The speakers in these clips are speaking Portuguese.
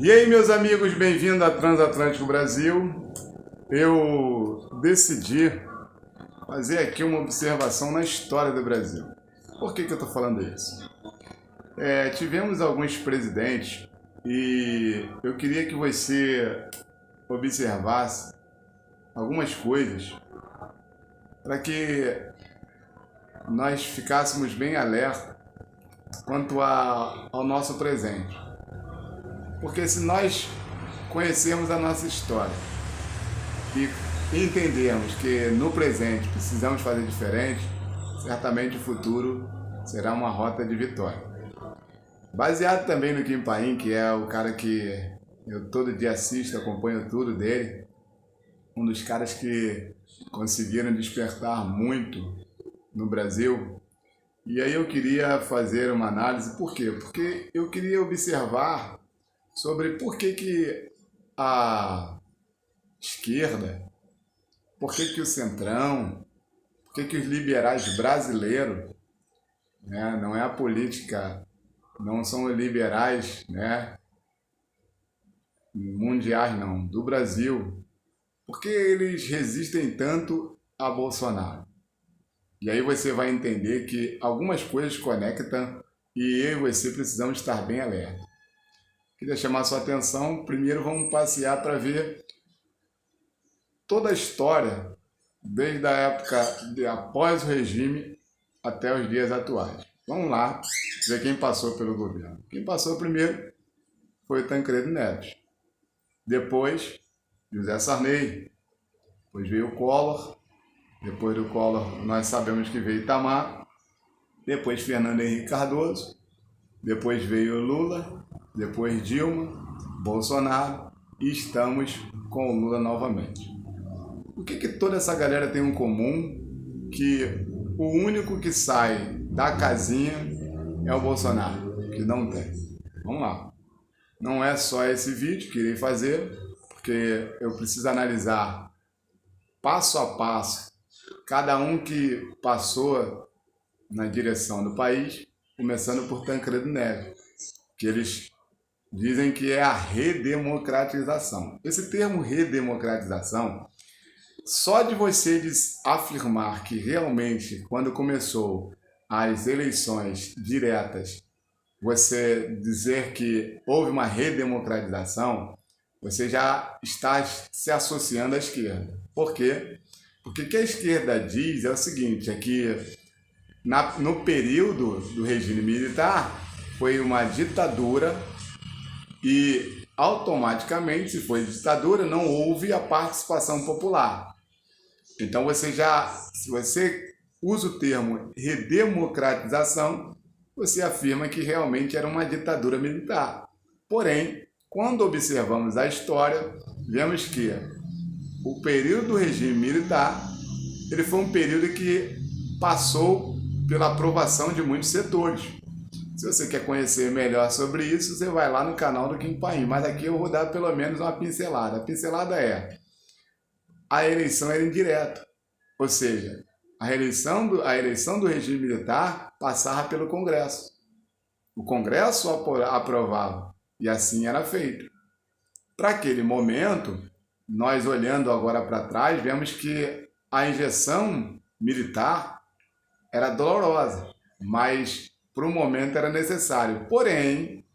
E aí, meus amigos, bem-vindos a Transatlântico Brasil. Eu decidi fazer aqui uma observação na história do Brasil. Por que eu estou falando isso? Tivemos alguns presidentes e eu queria que você observasse algumas coisas para que nós ficássemos bem alerta quanto ao nosso presente. Porque se nós conhecermos a nossa história e entendermos que no presente precisamos fazer diferente, certamente o futuro será uma rota de vitória. Baseado também no Kim Paim, que é o cara que eu todo dia assisto, acompanho tudo dele, um dos caras que conseguiram despertar muito no Brasil. E aí eu queria fazer uma análise, por quê? Porque eu queria observar sobre por que a esquerda, por que o centrão, por que os liberais brasileiros, né, não é a política, não são os liberais, né, mundiais não, do Brasil, por que eles resistem tanto a Bolsonaro? E aí você vai entender que algumas coisas conectam e eu e você precisamos estar bem alerta. Queria chamar a sua atenção, primeiro vamos passear para ver toda a história, desde a época após o regime até os dias atuais. Vamos lá ver quem passou pelo governo. Quem passou primeiro foi o Tancredo Neves, depois José Sarney, depois veio o Collor, depois do Collor nós sabemos que veio Itamar, depois Fernando Henrique Cardoso, depois veio Lula, depois Dilma, Bolsonaro e estamos com o Lula novamente. O que toda essa galera tem em comum? Que o único que sai da casinha é o Bolsonaro, que não tem. Vamos lá. Não é só esse vídeo que irei fazer, porque eu preciso analisar passo a passo cada um que passou na direção do país, começando por Tancredo Neves, que eles dizem que é a redemocratização. Esse termo redemocratização, só de você afirmar que realmente, quando começou as eleições diretas, você dizer que houve uma redemocratização, você já está se associando à esquerda. Por quê? Porque o que a esquerda diz é o seguinte, é que no período do regime militar foi uma ditadura e automaticamente, se foi ditadura, não houve a participação popular. Então se você usa o termo redemocratização, você afirma que realmente era uma ditadura militar. Porém, quando observamos a história, vemos que o período do regime militar, ele foi um período que passou pela aprovação de muitos setores. Se você quer conhecer melhor sobre isso, você vai lá no canal do Kim Paim, mas aqui eu vou dar pelo menos uma pincelada. A pincelada é: a eleição era indireta, ou seja, a eleição do regime militar passava pelo Congresso. O Congresso aprovava e assim era feito. Para aquele momento, nós olhando agora para trás, vemos que a injeção militar era dolorosa, mas para o momento era necessário. Porém,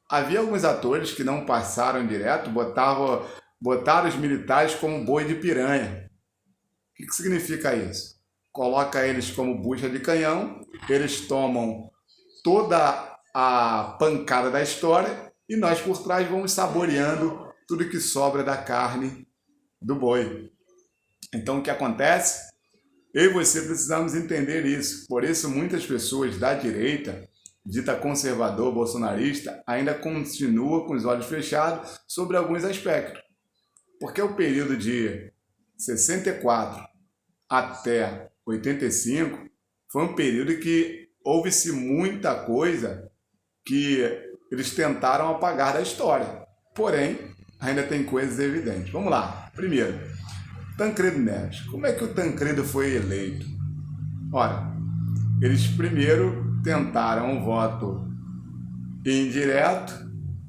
havia alguns atores que não passaram direto, botaram os militares como boi de piranha. O que significa isso? Coloca eles como bucha de canhão, eles tomam toda a pancada da história e nós por trás vamos saboreando tudo que sobra da carne do boi. Então o que acontece? Eu e você precisamos entender isso. Por isso muitas pessoas da direita, dita conservador, bolsonarista, ainda continuam com os olhos fechados sobre alguns aspectos. Porque o período de 64 até 85 foi um período que houve-se muita coisa que eles tentaram apagar da história. Porém, ainda tem coisas evidentes. Vamos lá. Primeiro, Tancredo Neves. Como é que o Tancredo foi eleito? Ora, eles primeiro tentaram um voto indireto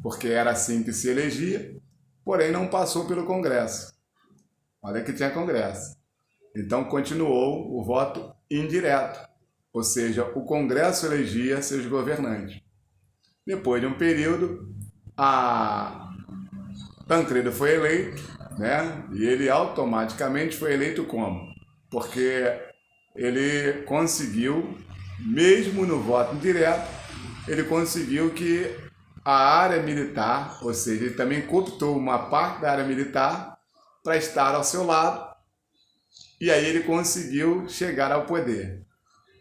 porque era assim que se elegia, porém não passou pelo Congresso. Olha que tinha Congresso. Então continuou o voto indireto, ou seja, o Congresso elegia seus governantes. Depois de um período, Tancredo foi eleito, né? E ele automaticamente foi eleito como? Porque ele conseguiu, mesmo no voto indireto, ele conseguiu que a área militar, ou seja, ele também cooptou uma parte da área militar para estar ao seu lado, e aí ele conseguiu chegar ao poder.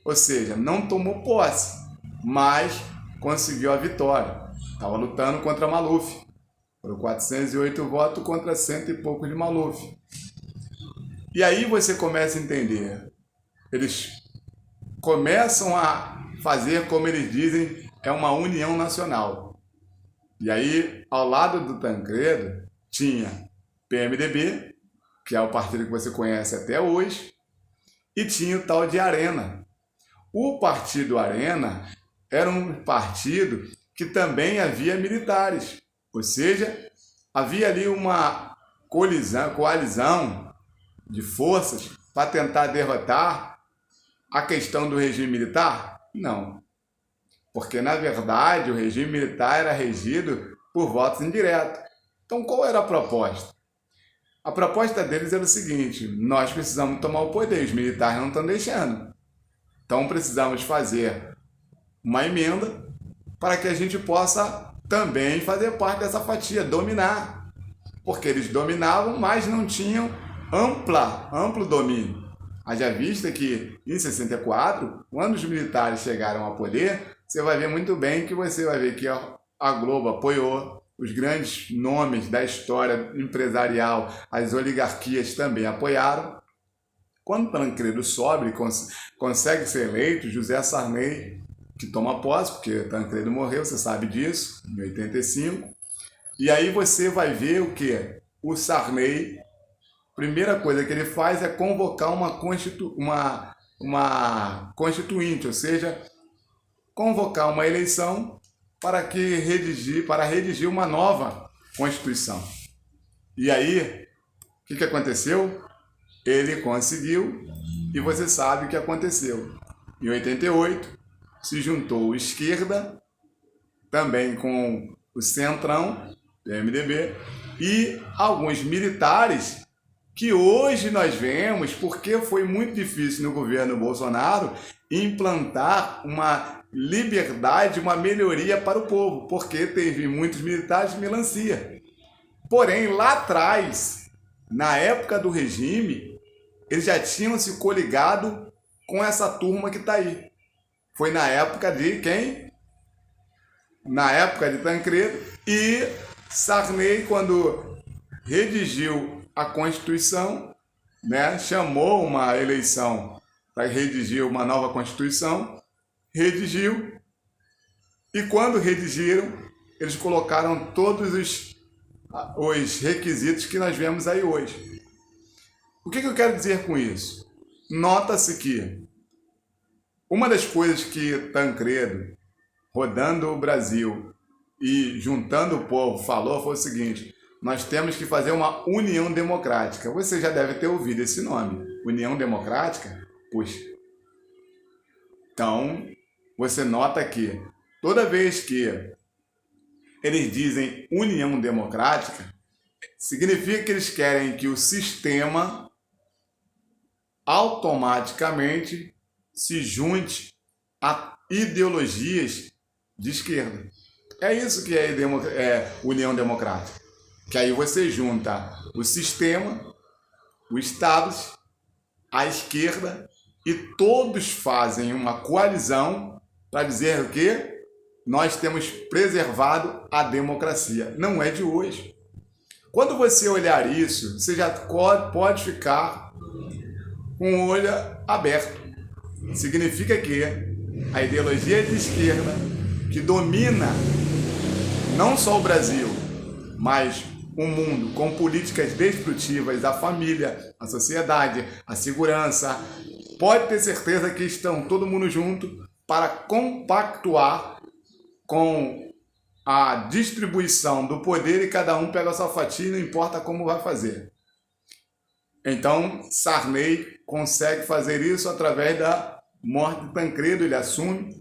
Ou seja, não tomou posse, mas conseguiu a vitória. Estava lutando contra Maluf. Foram 408 votos contra 100 e poucos de Maluf. E aí você começa a entender. Eles começam a fazer, como eles dizem, é uma união nacional. E aí, ao lado do Tancredo, tinha PMDB, que é o partido que você conhece até hoje, e tinha o tal de Arena. O partido Arena era um partido que também havia militares, ou seja, havia ali uma coalizão de forças para tentar derrotar a questão do regime militar? Não, porque na verdade o regime militar era regido por votos indiretos. Então qual era a proposta? A proposta deles era o seguinte: nós precisamos tomar o poder, os militares não estão deixando. Então precisamos fazer uma emenda para que a gente possa também fazer parte dessa fatia, dominar. Porque eles dominavam, mas não tinham amplo domínio. Haja vista que em 64, quando os militares chegaram ao poder, você vai ver muito bem que você vai ver que a Globo apoiou, os grandes nomes da história empresarial, as oligarquias também apoiaram. Quando Tancredo sobe e consegue ser eleito, José Sarney, que toma posse, porque Tancredo morreu, você sabe disso, em 85. E aí você vai ver o que? O Sarney, primeira coisa que ele faz é convocar uma constituinte, ou seja, convocar uma eleição para redigir uma nova Constituição. E aí, o que aconteceu? Ele conseguiu, e você sabe o que aconteceu. Em 88, se juntou o Esquerda, também com o Centrão, PMDB, e alguns militares que hoje nós vemos, porque foi muito difícil no governo Bolsonaro implantar uma liberdade, uma melhoria para o povo, porque teve muitos militares de melancia. Porém, lá atrás, na época do regime, eles já tinham se coligado com essa turma que está aí. Foi na época de quem? Na época de Tancredo, e Sarney, quando redigiu a Constituição, né, chamou uma eleição para redigir uma nova Constituição, redigiu, e quando redigiram, eles colocaram todos os requisitos que nós vemos aí hoje. O que eu quero dizer com isso? Nota-se que uma das coisas que Tancredo, rodando o Brasil e juntando o povo, falou foi o seguinte: nós temos que fazer uma união democrática. Você já deve ter ouvido esse nome, União Democrática? Puxa. Então, você nota que toda vez que eles dizem União Democrática, significa que eles querem que o sistema automaticamente se junte a ideologias de esquerda. É isso que é União Democrática. Que aí você junta o sistema, o Estado, a esquerda, e todos fazem uma coalizão para dizer o quê? Nós temos preservado a democracia. Não é de hoje. Quando você olhar isso, você já pode ficar com o olho aberto. Significa que a ideologia de esquerda, que domina não só o Brasil, mas o mundo, com políticas destrutivas à família, à sociedade, à segurança, pode ter certeza que estão todo mundo junto para compactuar com a distribuição do poder e cada um pega a sua fatia e não importa como vai fazer. Então, Sarney consegue fazer isso através da morte de Tancredo, ele assume.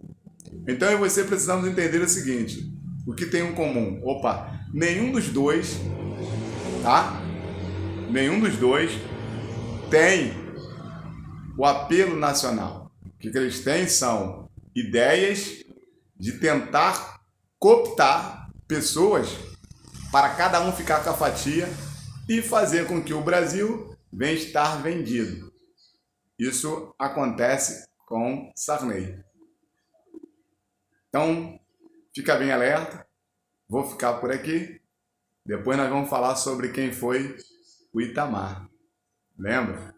Então, eu e você precisamos entender o seguinte, o que tem em comum? Opa, nenhum dos dois, tá? Nenhum dos dois tem o apelo nacional. O que eles têm são ideias de tentar cooptar pessoas para cada um ficar com a fatia e fazer com que o Brasil venha estar vendido. Isso acontece com Sarney. Então, fica bem alerta. Vou ficar por aqui. Depois nós vamos falar sobre quem foi o Itamar. Lembra?